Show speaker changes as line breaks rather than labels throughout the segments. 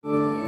Amen.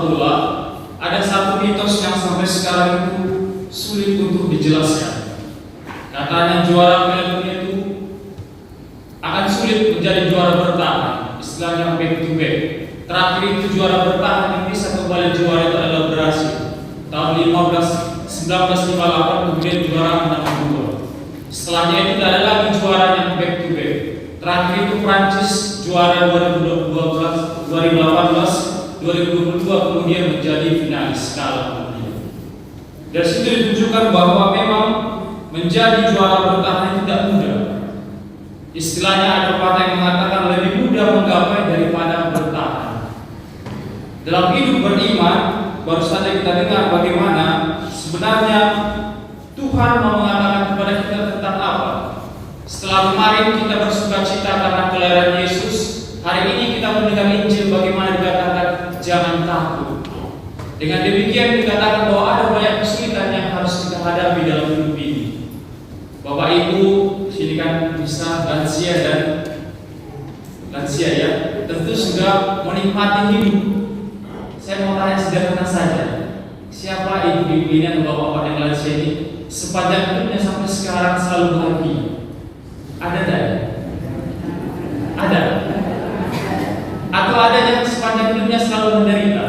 rahmatullah, ada satu mitos yang sampai sekarang itu sulit untuk dijelaskan. Katanya juara film itu akan sulit menjadi juara bertahan, istilahnya back to back. Terakhir itu juara bertahan yang bisa kembali juara itu adalah Brasil tahun 1958, kemudian juara 62. Setelahnya itu tidak ada lagi juara yang back to back. Terakhir itu Prancis juara 2018, 2022, kemudian menjadi finalis kalah. Dari situ ditunjukkan bahwa memang menjadi juara bertahan itu tidak mudah. Istilahnya ada pepatah yang mengatakan lebih mudah menggapai daripada bertahan. Dalam hidup beriman, baru saja kita dengar bagaimana sebenarnya Tuhan mau mengatakan kepada kita tentang apa. Setelah kemarin kita bersuka cita karena kelahiran Yesus, hari ini kita mendengar Injil bagaimana dikatakan jangan takut. Dengan demikian dikatakan bahwa ada banyak kesulitan yang harus kita hadapi dalam hidup ini. Bapak Ibu, sini kan bisa lansia ya, tentu sudah menikmati hidup. Saya mau tanya sederhana saja, siapa ibu-ibu ini atau bapak-bapak yang lansia ini sepanjang hidupnya sampai sekarang selalu bahagia? Ada tidak? Ada? Atau ada yang sepanjang hidupnya selalu menderita?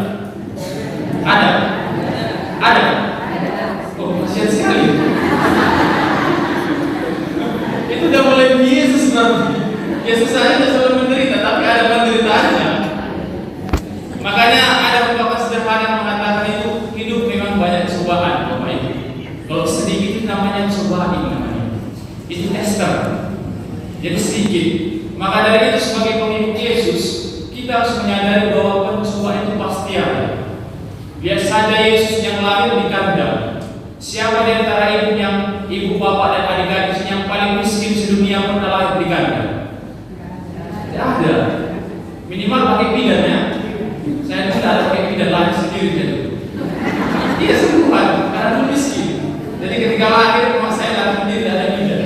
Ada? Ada? Oh, kasihan sekali. Itu udah mulai Yesus berarti. Yesus saja sudah selalu menderita, tapi ada penderitaannya. Makanya ada beberapa sederhana yang mengatakan itu hidup memang banyak cobaan, Bapak Ibu. Kalau sedikit itu namanya cobaan namanya. Itu tester. Jadi sedikit. Maka dari itu sebagai pengikut Yesus, kita harus menyadari bahwa pencobaan itu pasti ada. Biar saja Yesus yang lahir di kandang. Siapa di antara ibu bapak dan adik-adik yang paling miskin sedunia pernah lahir di kandang? Tidak ada. Minimal pakai bidan ya. Saya tidak ada pakai bidan lahir sendiri gitu. Dia sembuhan karena dulu miskin. Jadi ketika lahir rumah saya lahir sendiri tidak ada bidan.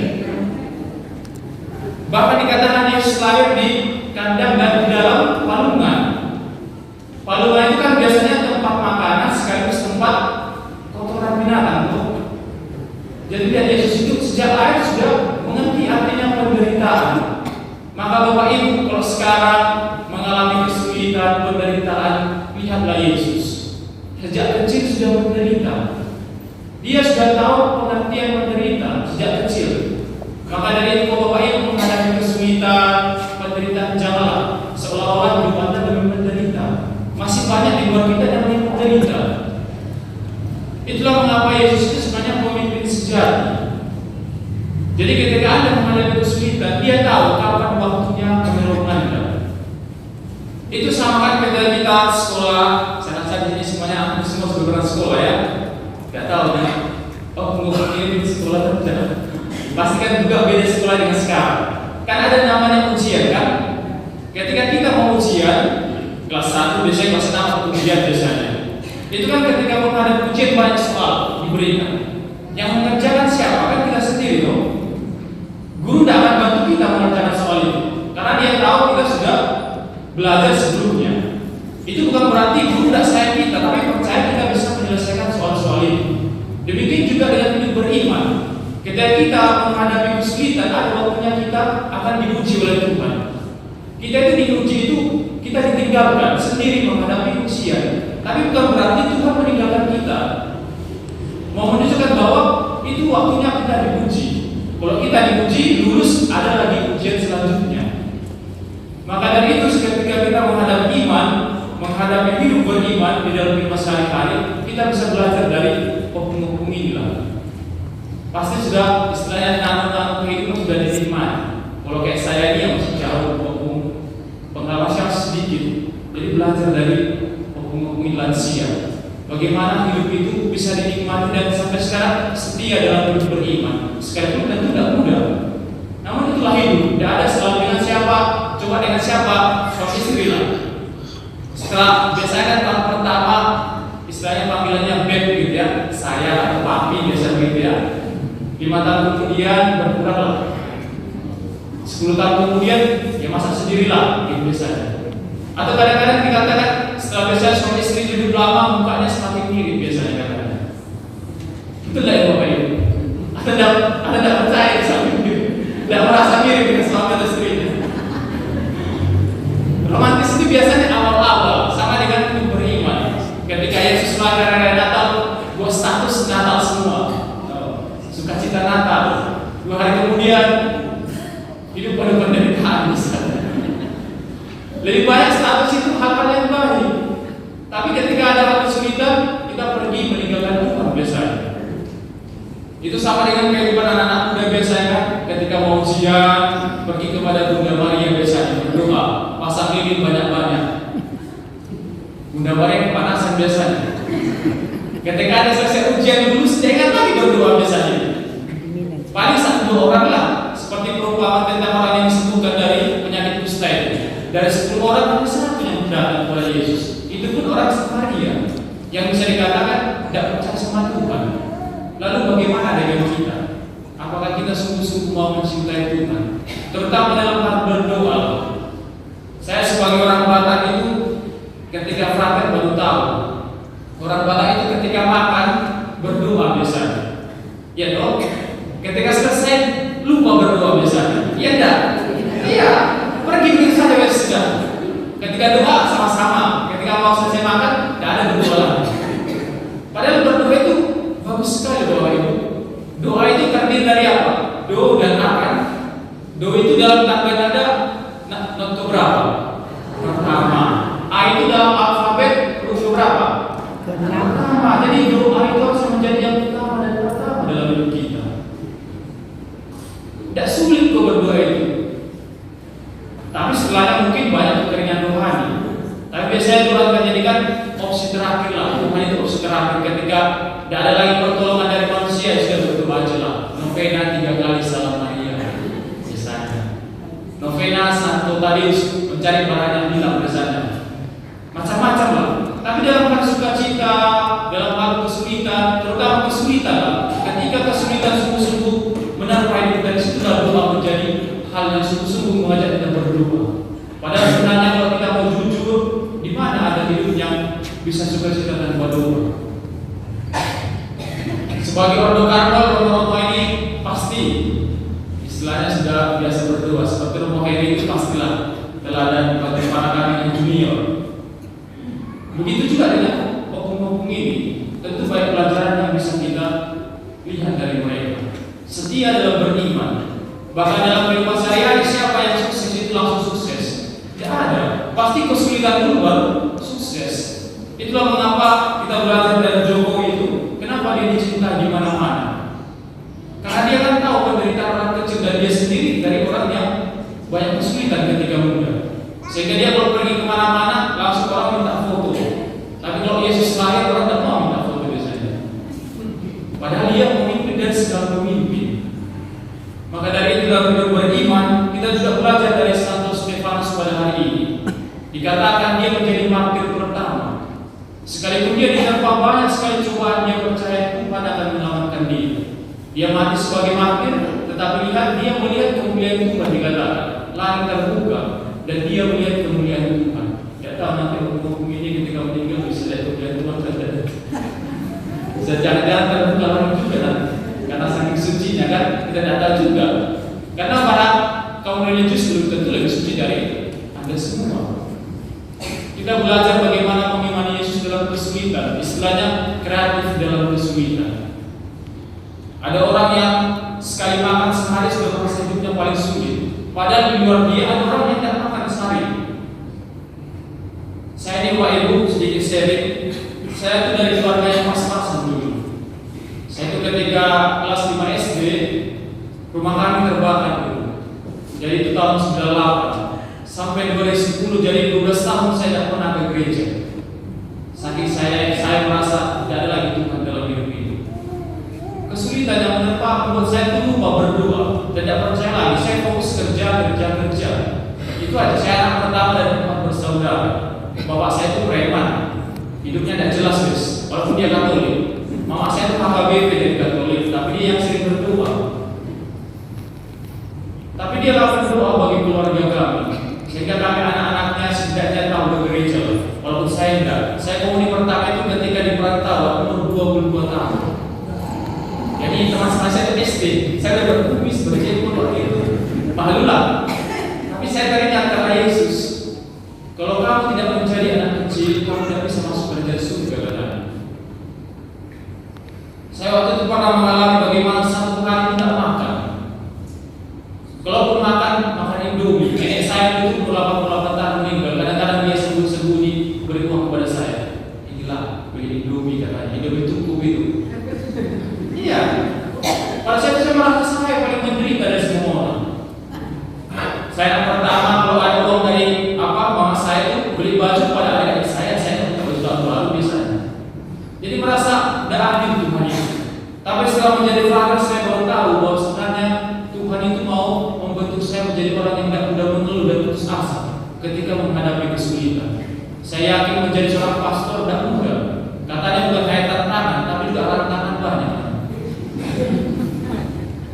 Bahkan dikatakan Yesus lahir di kandang dan di dalam palungan. Palungan itu kan biasanya tempat makanan sekaligus tempat kotoran binatang. Jadi lihat Yesus itu sejak lahir sudah mengerti artinya penderitaan. Maka Bapak Ibu kalau sekarang mengalami kesulitan, penderitaan, lihatlah Yesus. Sejak kecil sudah menderita. Dia sudah tahu pengertian menderita sejak kecil. Maka dari itu Bapak Ibu menghadapi kesulitan, penderitaan janganlah seolah-olah hidup Anda demi menderita. Masih banyak di luar kita yang menderita. Itulah mengapa Yesus itu sebenarnya pemimpin sejati. Jadi ketika Anda menghadapi kesulitan, Dia tahu kapan waktunya menolong Anda. Itu sama kan ketika kita sekolah. Saya rasa di sini semuanya semua sudah pernah sekolah ya. Gak tahu ya. Oh, mungkin di sekolah tidak. Pastikan juga beda sekolah dengan sekarang. Kan ada namanya ujian kan? Ketika kita mau ujian kelas 1, biasanya kelas 6 atau ujian biasanya. Itu kan ketika menghadapi ujian banyak soal diberikan. Yang mengerjakan siapa? Kan kita sendiri dong. Guru tidak akan bantu kita mengerjakan soal itu, karena dia tahu kita sudah belajar sebelumnya. Itu bukan berarti guru tidak sayang kita, tapi percaya kita bisa menyelesaikan soal-soal itu. Demikian juga dengan hidup beriman. Ketika kita menghadapi kesulitan, ada waktunya kita akan diuji oleh Tuhan. Kita itu diuji itu, kita ditinggalkan sendiri menghadapi ujian. Tapi bukan berarti Tuhan meninggalkan kita. Mau menunjukkan bahwa itu waktunya kita diuji. Kalau kita diuji, lulus, ada lagi ujian selanjutnya. Maka dari itu ketika kita menghadapi iman, menghadapi hidup beriman di dalam hidup sehari-hari, kita bisa belajar dari oknum-oknum inilah. Pasti sudah istilahnya tantangan kehidupan sudah dinikmati. Kalau kayak saya ini yang masih jauh oknum, pengalaman saya sedikit. Jadi belajar dari oknum lansia. Bagaimana hidup itu bisa dinikmati dan sampai sekarang setia dalam hidup beriman. Sekalipun tentu tidak mudah. Namun itulah hidup. Tidak ada selalu dengan siapa, coba dengan siapa, suami istri lah. Setelah biasanya kan tahun pertama istilahnya panggilannya beb gitu ya, saya atau papi biasa gitu ya. 5 tahun kemudian berkurang lah. 10 tahun kemudian ya masak sendirilah gitu biasanya. Atau kadang-kadang dikatakan setelah biasanya suami istri 17 lama mukanya semakin mirip biasanya katanya. Betul ya Bapak Ibu? Anda tidak percaya sama itu? Tidak merasa mirip dengan suami atau istrinya? Romantis itu biasanya awal-awal sama dengan hidup beriman. Ketika Yesus lahir hari Natal, buat status Natal semua, sukacita Natal. 2 hari kemudian hidup penuh penderitaan misalnya. Lebih banyak status itu hal-hal yang baik. Tapi ketika ada kesulitan, kita pergi meninggalkan Tuhan biasanya. Itu sama dengan kehidupan anak-anak muda biasanya. Ketika mau ujian, pergi kepada Bunda Maria biasanya berdoa, pasang lilin banyak-banyak. Bunda Maria kepanasan biasanya. Ketika ada selesai ujian dulu, jangan lagi berdoa biasanya. Paling 1-2 orang lah, seperti perumpamaan tentang orang yang disembuhkan dari penyakit kusta itu. Dari 10 orang hanya 1 yang datang kepada Yesus. Itu pun orang Samaria yang bisa dikatakan tidak percaya sama Tuhan. Lalu bagaimana dengan kita? Apakah kita sungguh-sungguh mau mencintai Tuhan? Terutama dalam hal berdoa. Saya sebagai orang Batak itu ketika frater baru tahu. Orang Batak itu ketika makan berdoa biasanya. Ya dong. Ketika selesai lupa berdoa biasanya. Iya enggak? Iya. Pergi saja sudah. Ketika doa sama-sama. Ketika mau selesai makan, tidak ada berdoa lagi. Padahal berdoa itu bagus sekali doa itu. Doa itu terdiri dari apa? Do dan akan. Do itu dalam tangga nada not berapa? Pertama. A itu dalam alfabet huruf berapa? Pertama. Jadi doa itu harus menjadi yang utama dan pertama dalam hidup kita. Tidak sulit kok berdoa itu. Tapi setelahnya mungkin banyak kekeringan rohani. Tapi biasanya Tuhan akan jadikan opsi terakhir lah. Tuhan itu opsi terakhir ketika tidak ada lagi pertolongan dari manusia. Sudah berdoa aja lah. Novena 3 kali Salam Maria biasanya. Novena Santo Tadius mencari barang yang hilang biasanya. Macam-macam lah. Tapi dalam hal sukacita, dalam hal kesulitan, terutama kesulitan lah. Ketika kesulitan sungguh-sungguh menerpa hidup dari situlah doa menjadi hal yang sungguh-sungguh mengajak kita berdoa. Padahal sebenarnya kalau kita mau jujur, di mana ada hidup yang bisa sukacita tanpa doa? Sebagai orang Karmel, Romo ini pasti istilahnya sudah biasa berdoa. Seperti Romo Heri itu pastilah teladan bagi para kami yang junior. Begitu juga dengan opung-opung ini. Tentu banyak pelajaran yang bisa kita lihat dari mereka. Setia dalam beriman. Bahkan dalam kehidupan sehari-hari, siapa yang sukses itu langsung sukses? Tidak ada. Pasti kesulitan dulu baru sukses. Itulah mengapa kita belajar dari Jokowi itu. Kenapa dia dicinta di mana-mana? Karena dia kan tahu penderitaan orang kecil dan dia sendiri dari orang yang banyak kesulitan ketika muda. Sehingga dia kalau pergi kemana-mana langsung orang minta foto. Tapi kalau Yesus lahir orang tidak mau minta foto biasanya. Padahal dia memimpin dan sedang memimpin. Maka dari itu dalam hidup beriman kita juga belajar dari Santo Stefanus pada hari ini. Dikatakan dia menjadi martir pertama. Sekalipun dia diterpa banyak sekali cobaan, dia percaya Tuhan akan menyelamatkan dia. Dia mati sebagai martir, tetapi dia melihat kemuliaan Tuhan dikatakan. Langit terbuka dan dia melihat kemuliaan Tuhan. Tidak tahu nanti hukum ini ketika meninggal bisa lihat kemuliaan Tuhan terjadi. Jangan-jangan terbuka langit juga nanti. Karena saking sucinya kan kita tidak tahu juga. Karena para kaum religius belum tentu lebih suci dari Anda semua. Kita belajar bagaimana mengimani Yesus dalam kesulitan. Istilahnya kreatif dalam kesulitan. Ada orang yang sekali makan sehari sudah merasa hidupnya paling sulit. Padahal di luar dia ada orang yang tidak makan sehari. Saya ini Pak Ibu sedikit sharing. Saya itu dari keluarga yang pas-pasan dulu. Saya itu ketika kelas 5 SD, rumah kami terbakar dulu. Jadi itu tahun 98 sampai 2010, jadi 12 tahun saya tidak pernah ke gereja. Saking saya merasa tidak ada lagi Tuhan dalam hidup ini. Kesulitan yang menerpa membuat saya itu lupa berdoa dan tidak percaya lagi. Saya fokus kerja. Itu aja. Saya anak pertama dari 4 bersaudara. Bapak saya itu preman, hidupnya tidak jelas guys. Walaupun dia Katolik. Mama saya itu HKBP dari Katolik, tapi dia yang sering berdoa. Tapi dia lakukan berdoa bagi keluarga kami, sehingga kami anak-anaknya setidaknya tahu ke gereja. Walaupun saya enggak. Saya komuni pertama berputus asa ketika menghadapi kesulitan. Saya yakin menjadi seorang pastor tidak mudah. Katanya bukan hanya tantangan, tapi juga tantangan banyak.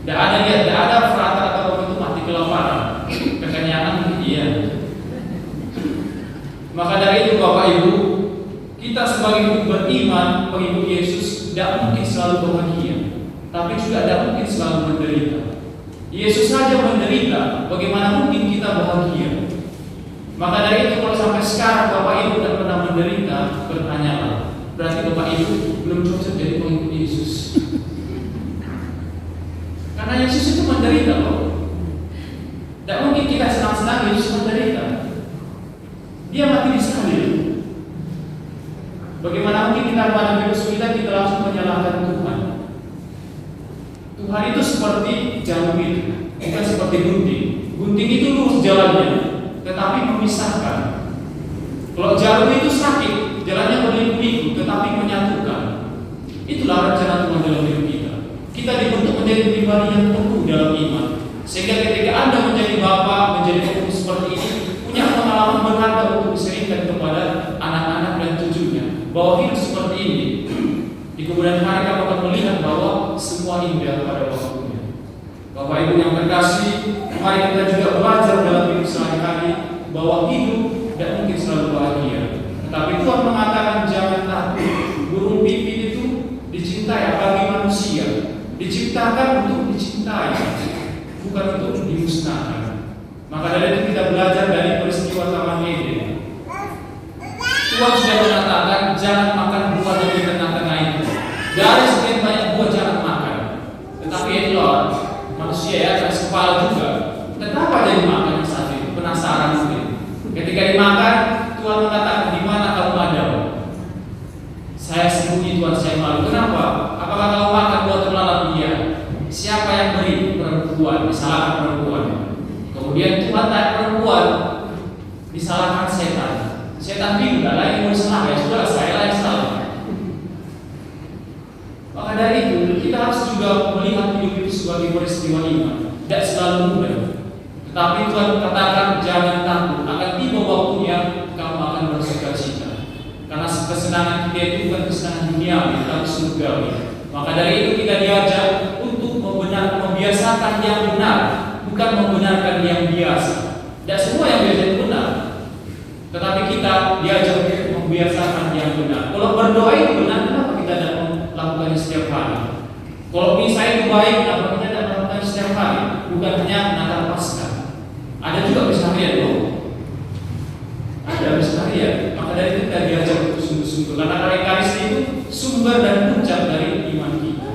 Tidak ada frata atau orang itu mati kelaparan, kekenyangan iya. Maka dari itu Bapak Ibu, kita sebagai beriman mengikut Yesus tidak mungkin selalu bahagia, tapi juga tidak mungkin selalu menderita. Yesus saja menderita, bagaimana mungkin kita bahagia? Maka dari itu kalau sampai sekarang Bapak Ibu tidak pernah menderita, bertanyalah, berarti Bapak Ibu belum cocok jadi pengikut Yesus. Karena Yesus itu menderita loh. Tidak mungkin kita senang-senang Yesus menderita. Dia mati di salib. Bagaimana mungkin kita menghadapi kesulitan kita langsung menyalahkan Tuhan? Tuhan itu seperti jarum itu, bukan seperti gunting. Gunting itu lurus jalannya, tetapi memisahkan. Kalau jarum itu sakit, jalannya berliku-liku, tetapi menyatukan. Itulah rencana Tuhan dalam hidup kita. Kita dibentuk menjadi pribadi yang teguh dalam iman, sehingga ketika Anda menjadi bapak, menjadi pengurus seperti ini, punya pengalaman berharga untuk diseringkan kepada anak-anak dan cucunya, bahwa hidup seperti ini di kemudian hari kamu akan melihat bahwa semua indah pada waktunya. Bapak Ibu yang terkasih, mari kita juga belajar dalam hidup sehari-hari bahwa hidup tidak mungkin selalu bahagia. Tetapi Tuhan mengatakan jangan takut. Burung pipit itu dicintai bagi manusia, diciptakan untuk dicintai, bukan untuk dimusnahkan. Maka dari itu kita belajar dari peristiwa Taman Eden. Tuhan sudah mengatakan jangan makan buah dari tengah-tengah itu. Dari sekian banyak buah jangan makan. Tetapi itulah manusia ya keras kepala juga. Kenapa jadi makan saat itu? Penasaran mungkin. Ketika dimakan, Tuhan mengatakan di mana kamu ada? Saya sembunyi Tuhan, saya malu. Kenapa? Apakah kamu makan buah terlalu? Iya. Siapa yang beri? Perempuan. Disalahkan perempuan. Kemudian Tuhan tanya perempuan, disalahkan setan. Setan bingung, tidak lagi mau salah, ya sudah saya lah yang salah. Maka dari itu kita harus juga melihat hidup itu sebagai peristiwa iman. Tidak selalu mudah. Tetapi Tuhan katakan jangan takut, akan tiba waktunya kamu akan bersukacita. Karena kesenangan kita itu bukan kesenangan duniawi, tapi surgawi. Maka dari itu kita diajak untuk membiasakan yang benar, bukan membenarkan yang biasa. Tidak semua yang biasa itu benar, tetapi kita diajak untuk membiasakan yang benar. Kalau berdoa itu benar, kenapa kita tidak melakukannya setiap hari? Kalau misa itu baik, kenapa kita tidak melakukannya setiap hari? Bukan hanya Natal Paskah. Ada juga misa harian loh. Ada misa harian. Maka dari itu kita diajak untuk sungguh-sungguh. Karena Eucharistia itu sumber dan puncak dari iman kita.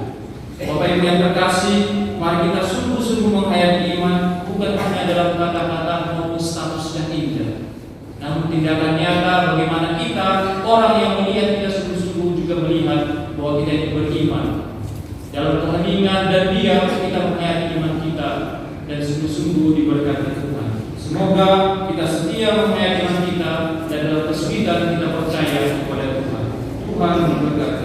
Bapak Ibu yang terkasih, mari kita sungguh-sungguh menghayati iman, bukan hanya dalam kata-kata maupun status yang indah, namun tindakan nyata bagaimana kita, orang yang melihat kita sungguh-sungguh juga melihat bahwa kita itu beriman. Dalam keheningan dan diam kita menghayati iman kita dan sungguh-sungguh diberkati Tuhan. Semoga kita setia menghayati iman kita dan dalam kesulitan kita percaya kepada Tuhan. Tuhan memberkati.